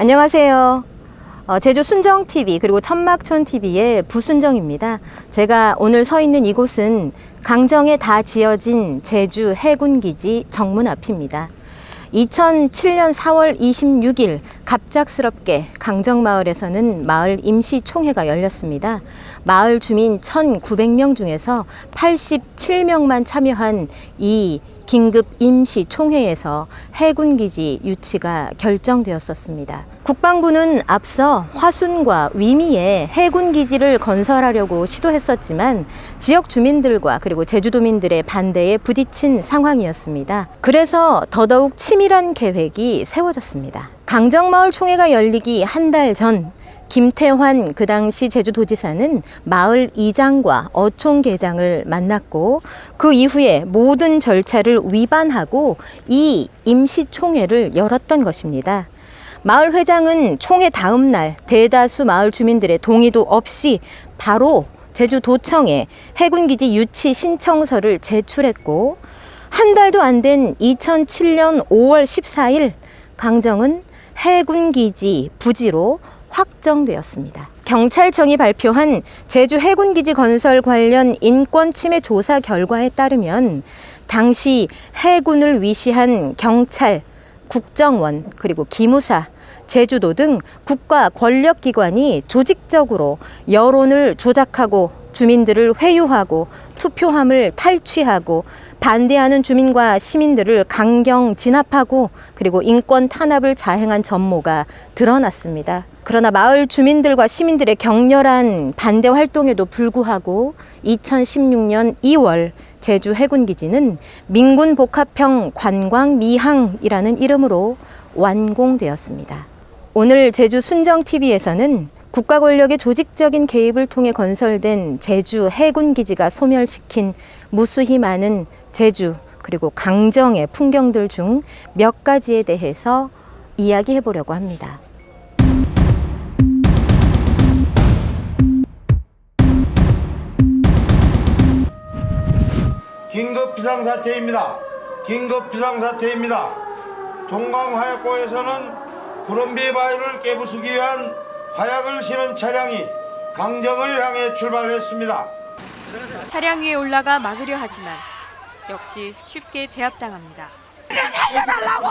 안녕하세요. 제주 순정TV 그리고 천막촌TV의 부순정입니다. 제가 오늘 서 있는 이곳은 강정에 다 지어진 제주 해군기지 정문 앞입니다. 2007년 4월 26일 갑작스럽게 강정마을에서는 마을 임시총회가 열렸습니다. 마을 주민 1,900명 중에서 87명만 참여한 이 긴급 임시총회에서 해군기지 유치가 결정되었었습니다. 국방부는 앞서 화순과 위미에 해군기지를 건설하려고 시도했었지만 지역 주민들과 그리고 제주도민들의 반대에 부딪힌 상황이었습니다. 그래서 더더욱 치밀한 계획이 세워졌습니다. 강정마을 총회가 열리기 한 달 전 김태환 그 당시 제주도지사는 마을 이장과 어촌계장을 만났고 그 이후에 모든 절차를 위반하고 이 임시총회를 열었던 것입니다. 마을 회장은 총회 다음 날 대다수 마을 주민들의 동의도 없이 바로 제주도청에 해군기지 유치 신청서를 제출했고 한 달도 안 된 2007년 5월 14일 강정은 해군기지 부지로 확정되었습니다. 경찰청이 발표한 제주 해군기지 건설 관련 인권침해 조사 결과에 따르면 당시 해군을 위시한 경찰, 국정원, 그리고 기무사, 제주도 등 국가 권력기관이 조직적으로 여론을 조작하고 주민들을 회유하고 투표함을 탈취하고 반대하는 주민과 시민들을 강경 진압하고 그리고 인권 탄압을 자행한 전모가 드러났습니다. 그러나 마을 주민들과 시민들의 격렬한 반대 활동에도 불구하고 2016년 2월 제주 해군기지는 민군복합형 관광미항이라는 이름으로 완공되었습니다. 오늘 제주 순정TV에서는 국가 권력의 조직적인 개입을 통해 건설된 제주 해군기지가 소멸시킨 무수히 많은 제주 그리고 강정의 풍경들 중 몇 가지에 대해서 이야기해 보려고 합니다. 긴급 비상사태입니다. 긴급 비상사태입니다. 종강화약고에서는 구럼비 바위를 깨부수기 위한 화약을 실은 차량이 강정을 향해 출발했습니다. 차량 위에 올라가 막으려 하지만 역시 쉽게 제압당합니다. 살려달라고!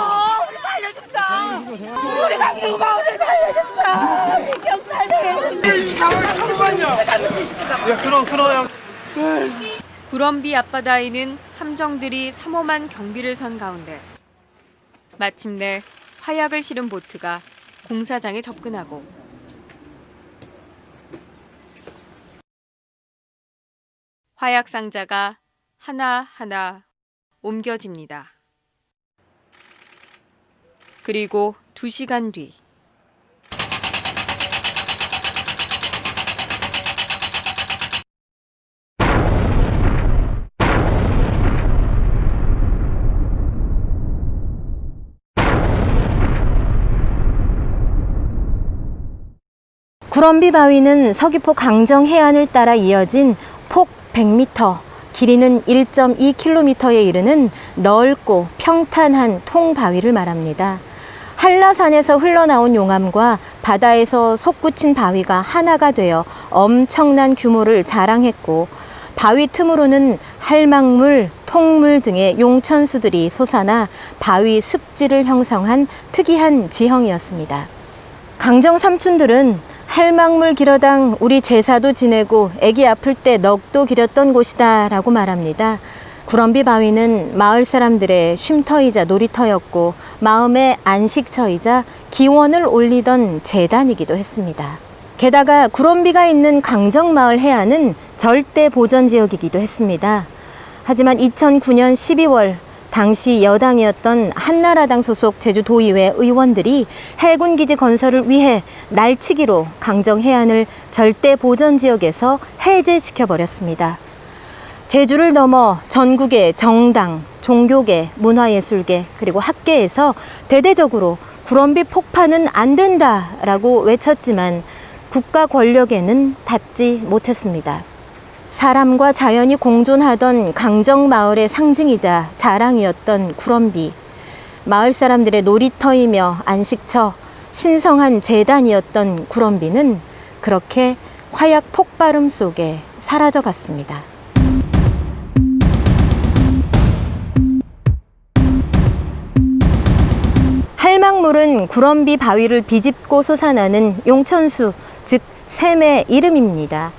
우리 살려줍사! 우리가 누가 우리 살려줍사! 경찰들! 이 상황 잠깐만요! 야, 끊어요. 구럼비 앞바다에는 함정들이 삼엄한 경비를 선 가운데 마침내 화약을 실은 보트가 공사장에 접근하고 화약 상자가 하나하나 옮겨집니다. 그리고 2시간 뒤 구럼비 바위는 서귀포 강정 해안을 따라 이어진 폭 100m, 길이는 1.2km에 이르는 넓고 평탄한 통바위를 말합니다. 한라산에서 흘러나온 용암과 바다에서 솟구친 바위가 하나가 되어 엄청난 규모를 자랑했고 바위 틈으로는 할망물, 통물 등의 용천수들이 솟아나 바위 습지를 형성한 특이한 지형이었습니다. 강정 삼촌들은 할망물 기러당 우리 제사도 지내고 애기 아플 때 넋도 기렸던 곳이다 라고 말합니다. 구럼비 바위는 마을 사람들의 쉼터이자 놀이터였고 마음의 안식처이자 기원을 올리던 제단이기도 했습니다. 게다가 구럼비가 있는 강정마을 해안은 절대 보전지역이기도 했습니다. 하지만 2009년 12월 당시 여당이었던 한나라당 소속 제주도의회 의원들이 해군기지 건설을 위해 날치기로 강정 해안을 절대 보전지역에서 해제시켜버렸습니다. 제주를 넘어 전국의 정당, 종교계, 문화예술계 그리고 학계에서 대대적으로 구럼비 폭파는 안 된다라고 외쳤지만 국가 권력에는 닿지 못했습니다. 사람과 자연이 공존하던 강정마을의 상징이자 자랑이었던 구럼비. 마을 사람들의 놀이터이며 안식처, 신성한 재단이었던 구럼비는 그렇게 화약 폭발음 속에 사라져 갔습니다. 할망물은 구럼비 바위를 비집고 솟아나는 용천수, 즉 샘의 이름입니다.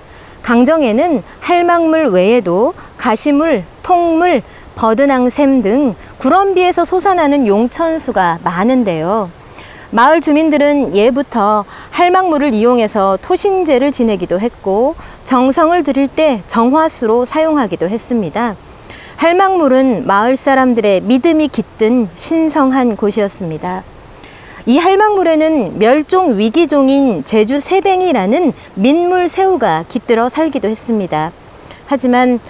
강정에는 할망물 외에도 가시물, 통물, 버드낭샘 등 구럼비에서 솟아나는 용천수가 많은데요. 마을 주민들은 예부터 할망물을 이용해서 토신제를 지내기도 했고 정성을 드릴 때 정화수로 사용하기도 했습니다. 할망물은 마을 사람들의 믿음이 깃든 신성한 곳이었습니다. 이 할망물에는 멸종 위기종인 제주 새뱅이라는 민물 새우가 깃들어 살기도 했습니다. 하지만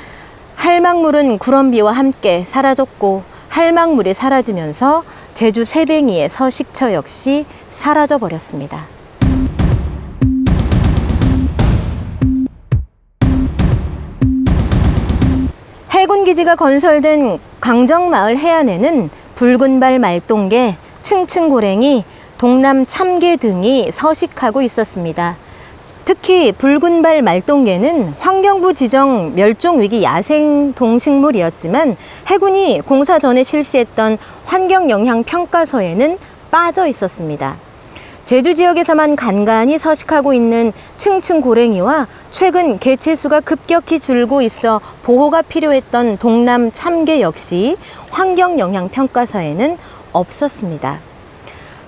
할망물은 구럼비와 함께 사라졌고 할망물이 사라지면서 제주 새뱅이의 서식처 역시 사라져 버렸습니다. 해군기지가 건설된 강정마을 해안에는 붉은발 말똥개, 층층고랭이, 동남 참개 등이 서식하고 있었습니다. 특히 붉은발 말똥개는 환경부 지정 멸종위기 야생 동식물이었지만 해군이 공사 전에 실시했던 환경영향평가서에는 빠져 있었습니다. 제주 지역에서만 간간히 서식하고 있는 층층고랭이와 최근 개체수가 급격히 줄고 있어 보호가 필요했던 동남 참개 역시 환경영향평가서에는 없었습니다.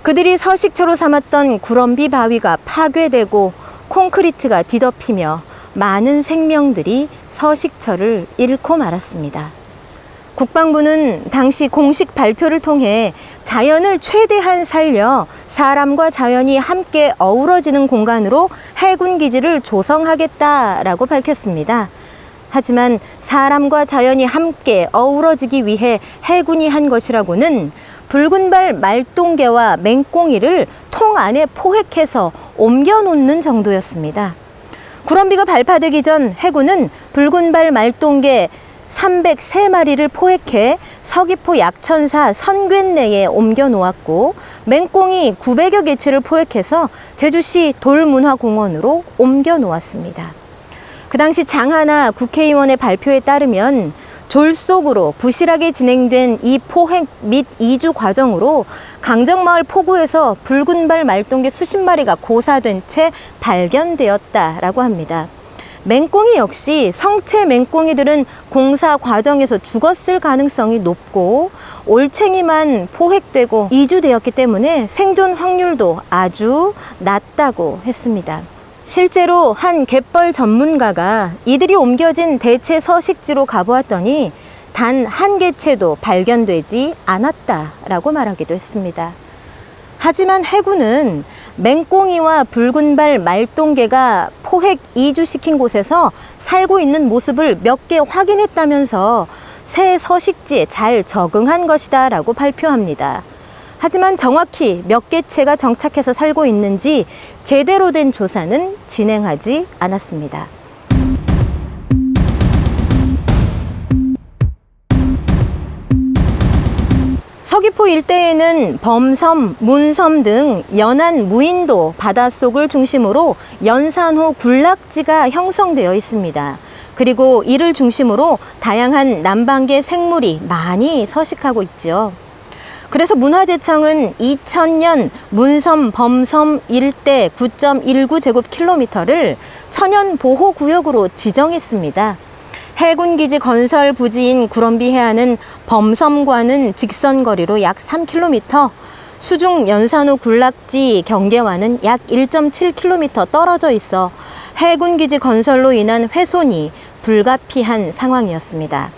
그들이 서식처로 삼았던 구럼비 바위가 파괴되고 콘크리트가 뒤덮이며 많은 생명들이 서식처를 잃고 말았습니다. 국방부는 당시 공식 발표를 통해 자연을 최대한 살려 사람과 자연이 함께 어우러지는 공간으로 해군기지를 조성하겠다라고 밝혔습니다. 하지만 사람과 자연이 함께 어우러지기 위해 해군이 한 것이라고는 붉은발 말똥개와 맹꽁이를 통 안에 포획해서 옮겨 놓는 정도였습니다. 구럼비가 발파되기 전 해군은 붉은발 말똥개 303마리를 포획해 서귀포 약천사 선괴내에 옮겨 놓았고 맹꽁이 900여 개체를 포획해서 제주시 돌문화공원으로 옮겨 놓았습니다. 그 당시 장하나 국회의원의 발표에 따르면 졸속으로 부실하게 진행된 이 포획 및 이주 과정으로 강정마을 포구에서 붉은발 말똥개 수십 마리가 고사된 채 발견되었다라고 합니다. 맹꽁이 역시 성체 맹꽁이들은 공사 과정에서 죽었을 가능성이 높고 올챙이만 포획되고 이주되었기 때문에 생존 확률도 아주 낮다고 했습니다. 실제로 한 갯벌 전문가가 이들이 옮겨진 대체 서식지로 가보았더니 단 한 개체도 발견되지 않았다라고 말하기도 했습니다. 하지만 해군은 맹꽁이와 붉은발 말똥개가 포획 이주시킨 곳에서 살고 있는 모습을 몇 개 확인했다면서 새 서식지에 잘 적응한 것이다 라고 발표합니다. 하지만 정확히 몇 개체가 정착해서 살고 있는지 제대로 된 조사는 진행하지 않았습니다. 서귀포 일대에는 범섬, 문섬 등 연안 무인도 바닷속을 중심으로 연산호 군락지가 형성되어 있습니다. 그리고 이를 중심으로 다양한 남방계 생물이 많이 서식하고 있죠. 그래서 문화재청은 2000년 문섬, 범섬 일대 9.19제곱킬로미터를 천연보호구역으로 지정했습니다. 해군기지 건설 부지인 구럼비 해안은 범섬과는 직선거리로 약 3km, 수중 연산호 군락지 경계와는 약 1.7km 떨어져 있어 해군기지 건설로 인한 훼손이 불가피한 상황이었습니다.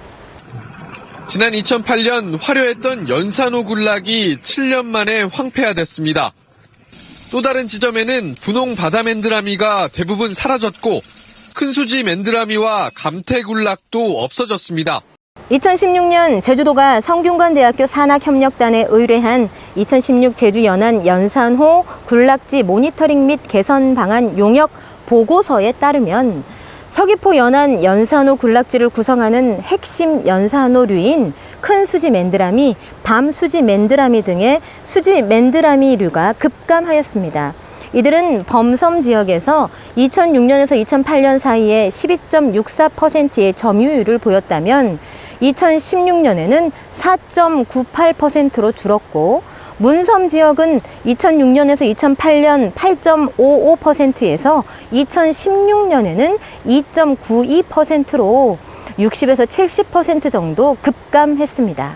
지난 2008년 화려했던 연산호 군락이 7년 만에 황폐화됐습니다. 또 다른 지점에는 분홍 바다 맨드라미가 대부분 사라졌고 큰수지 맨드라미와 감태 군락도 없어졌습니다. 2016년 제주도가 성균관대학교 산학협력단에 의뢰한 2016 제주 연안 연산호 군락지 모니터링 및 개선 방안 용역 보고서에 따르면 서귀포 연안 연산호 군락지를 구성하는 핵심 연산호류인 큰 수지 맨드라미, 밤 수지 맨드라미 등의 수지 맨드라미류가 급감하였습니다. 이들은 범섬 지역에서 2006년에서 2008년 사이에 12.64%의 점유율을 보였다면 2016년에는 4.98%로 줄었고, 문섬 지역은 2006년에서 2008년 8.55%에서 2016년에는 2.92%로 60에서 70% 정도 급감했습니다.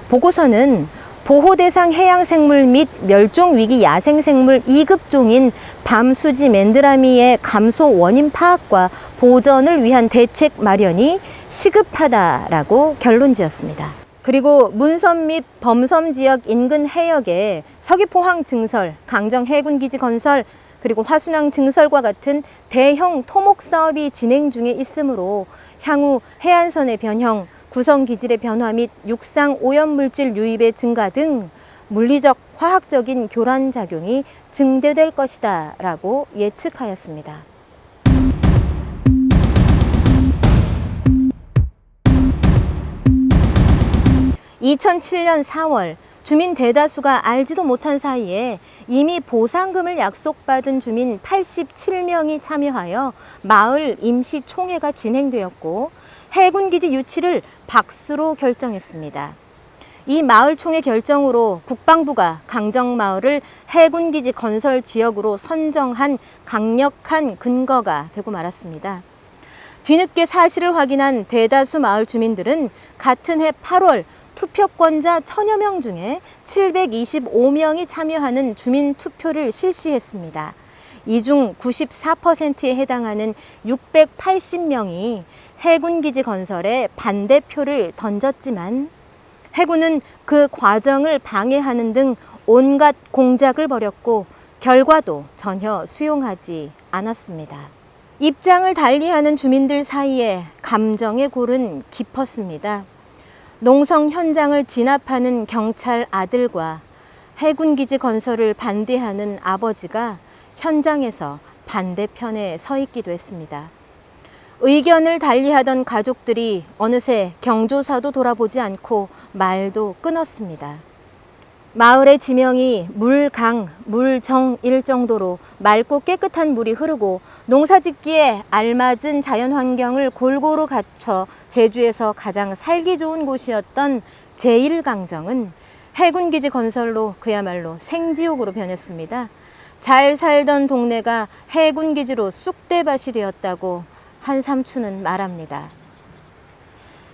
보고서는 보호대상 해양생물 및 멸종위기 야생생물 2급종인 밤수지 맨드라미의 감소 원인 파악과 보전을 위한 대책 마련이 시급하다라고 결론지었습니다. 그리고 문섬 및 범섬 지역 인근 해역에 서귀포항 증설, 강정 해군기지 건설, 그리고 화순항 증설과 같은 대형 토목 사업이 진행 중에 있으므로 향후 해안선의 변형, 구성기질의 변화 및 육상 오염물질 유입의 증가 등 물리적, 화학적인 교란 작용이 증대될 것이다 라고 예측하였습니다. 2007년 4월 주민 대다수가 알지도 못한 사이에 이미 보상금을 약속받은 주민 87명이 참여하여 마을 임시총회가 진행되었고, 해군기지 유치를 박수로 결정했습니다. 이 마을총회 결정으로 국방부가 강정마을을 해군기지 건설 지역으로 선정한 강력한 근거가 되고 말았습니다. 뒤늦게 사실을 확인한 대다수 마을 주민들은 같은 해 8월 투표권자 1000여 명 중에 725명이 참여하는 주민 투표를 실시했습니다. 이 중 94%에 해당하는 680명이 해군기지 건설에 반대표를 던졌지만, 해군은 그 과정을 방해하는 등 온갖 공작을 벌였고 결과도 전혀 수용하지 않았습니다. 입장을 달리하는 주민들 사이에 감정의 골은 깊었습니다. 농성 현장을 진압하는 경찰 아들과 해군기지 건설을 반대하는 아버지가 현장에서 반대편에 서 있기도 했습니다. 의견을 달리하던 가족들이 어느새 경조사도 돌아보지 않고 말도 끊었습니다. 마을의 지명이 물강, 물정일 정도로 맑고 깨끗한 물이 흐르고 농사짓기에 알맞은 자연환경을 골고루 갖춰 제주에서 가장 살기 좋은 곳이었던 제1강정은 해군기지 건설로 그야말로 생지옥으로 변했습니다. 잘 살던 동네가 해군기지로 쑥대밭이 되었다고 한 삼촌은 말합니다.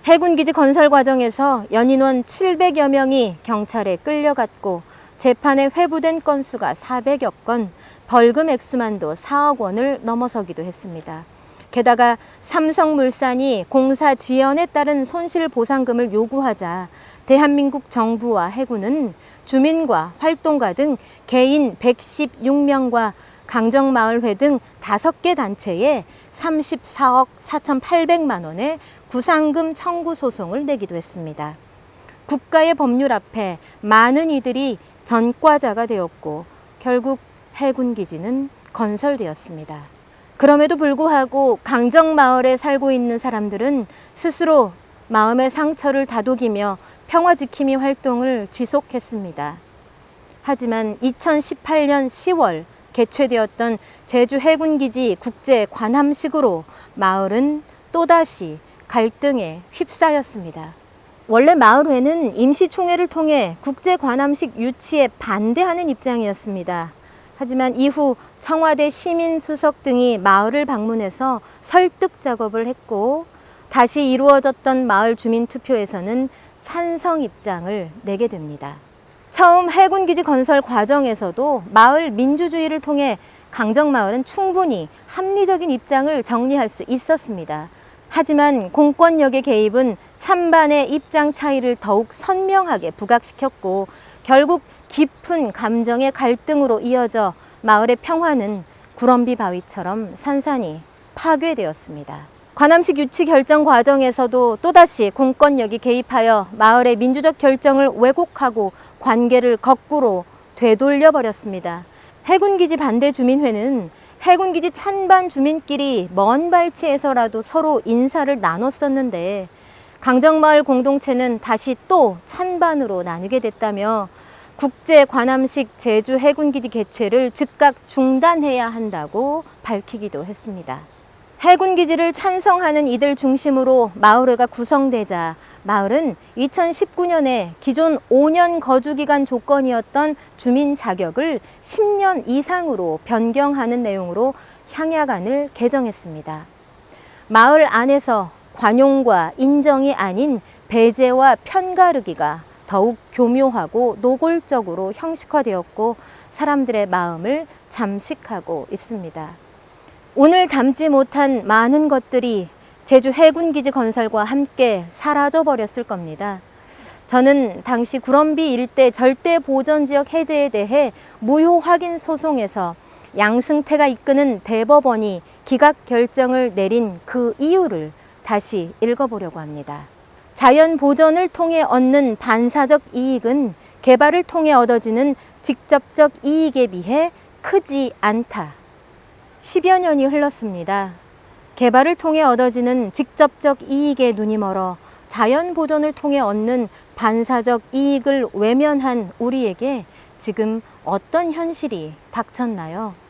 해군기지 건설 과정에서 연인원 700여 명이 경찰에 끌려갔고 재판에 회부된 건수가 400여 건, 벌금 액수만도 4억 원을 넘어서기도 했습니다. 게다가 삼성물산이 공사 지연에 따른 손실보상금을 요구하자 대한민국 정부와 해군은 주민과 활동가 등 개인 116명과 강정마을회 등 5개 단체에 34억 4,800만 원의 구상금 청구 소송을 내기도 했습니다. 국가의 법률 앞에 많은 이들이 전과자가 되었고 결국 해군기지는 건설되었습니다. 그럼에도 불구하고 강정마을에 살고 있는 사람들은 스스로 마음의 상처를 다독이며 평화지킴이 활동을 지속했습니다. 하지만 2018년 10월 개최되었던 제주 해군기지 국제 관함식으로 마을은 또다시 갈등에 휩싸였습니다. 원래 마을회는 임시총회를 통해 국제 관함식 유치에 반대하는 입장이었습니다. 하지만 이후 청와대 시민수석 등이 마을을 방문해서 설득 작업을 했고 다시 이루어졌던 마을 주민 투표에서는 찬성 입장을 내게 됩니다. 처음 해군기지 건설 과정에서도 마을 민주주의를 통해 강정마을은 충분히 합리적인 입장을 정리할 수 있었습니다. 하지만 공권력의 개입은 찬반의 입장 차이를 더욱 선명하게 부각시켰고 결국 깊은 감정의 갈등으로 이어져 마을의 평화는 구럼비 바위처럼 산산이 파괴되었습니다. 관함식 유치 결정 과정에서도 또다시 공권력이 개입하여 마을의 민주적 결정을 왜곡하고 관계를 거꾸로 되돌려 버렸습니다. 해군기지 반대 주민회는 해군기지 찬반 주민끼리 먼 발치에서라도 서로 인사를 나눴었는데 강정마을 공동체는 다시 또 찬반으로 나뉘게 됐다며 국제 관함식 제주 해군기지 개최를 즉각 중단해야 한다고 밝히기도 했습니다. 해군기지를 찬성하는 이들 중심으로 마을회가 구성되자 마을은 2019년에 기존 5년 거주기간 조건이었던 주민 자격을 10년 이상으로 변경하는 내용으로 향약안을 개정했습니다. 마을 안에서 관용과 인정이 아닌 배제와 편가르기가 더욱 교묘하고 노골적으로 형식화되었고 사람들의 마음을 잠식하고 있습니다. 오늘 담지 못한 많은 것들이 제주 해군기지 건설과 함께 사라져버렸을 겁니다. 저는 당시 구럼비 일대 절대 보전지역 해제에 대해 무효 확인 소송에서 양승태가 이끄는 대법원이 기각 결정을 내린 그 이유를 다시 읽어보려고 합니다. 자연 보전을 통해 얻는 반사적 이익은 개발을 통해 얻어지는 직접적 이익에 비해 크지 않다. 10여 년이 흘렀습니다. 개발을 통해 얻어지는 직접적 이익에 눈이 멀어 자연 보전을 통해 얻는 반사적 이익을 외면한 우리에게 지금 어떤 현실이 닥쳤나요?